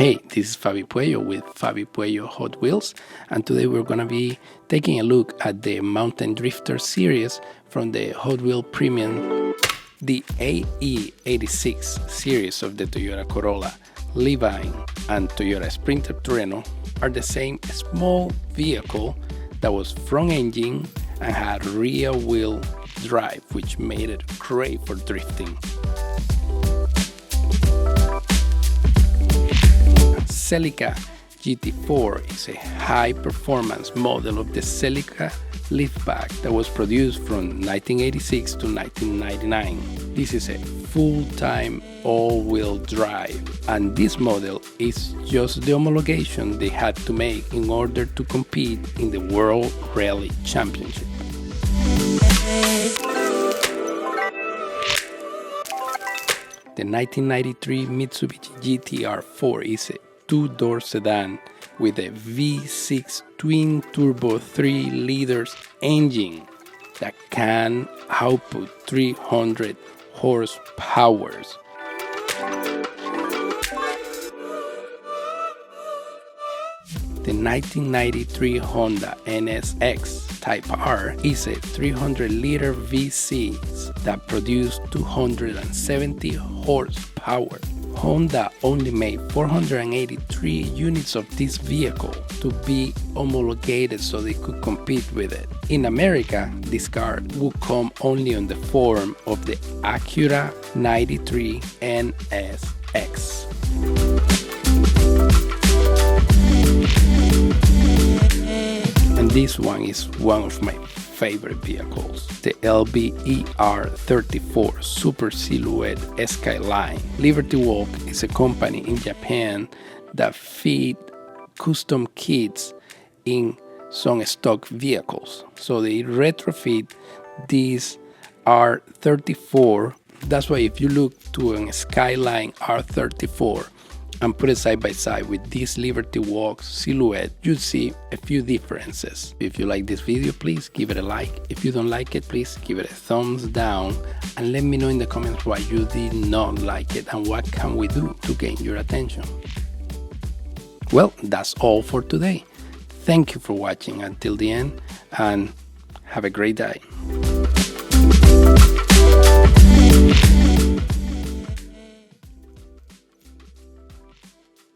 Hey, this is Fabi Puello with Fabi Puello Hot Wheels, and today we're going to be taking a look at the Mountain Drifter series from the Hot Wheel Premium. The AE86 series of the Toyota Corolla, Levine, and Toyota Sprinter Trueno are the same small vehicle that was front engine and had rear wheel drive, which made it great for drifting. Celica GT4 is a high-performance model of the Celica liftback that was produced from 1986 to 1999. This is a full-time all-wheel drive, and this model is just the homologation they had to make in order to compete in the World Rally Championship. The 1993 Mitsubishi GTR4 is a two-door sedan with a V6 twin-turbo 3-liter engine that can output 300 horsepower. The 1993 Honda NSX Type R is a 300-liter V6 that produced 270 horsepower. Honda only made 483 units of this vehicle to be homologated so they could compete with it. In America, this car would come only in the form of the Acura 93 NSX. And this one is one of my favorite vehicles, the LBER34 Super Silhouette Skyline. Liberty Walk is a company in Japan that feed custom kits in some stock vehicles. So they retrofit this R34. That's why if you look to a Skyline R34 and put it side by side with this Liberty Walk silhouette, you see a few differences. If you like this video, please give it a like. If you don't like it, please give it a thumbs down and let me know in the comments why you did not like it and what can we do to gain your attention. Well, that's all for today. Thank you for watching until the end and have a great day.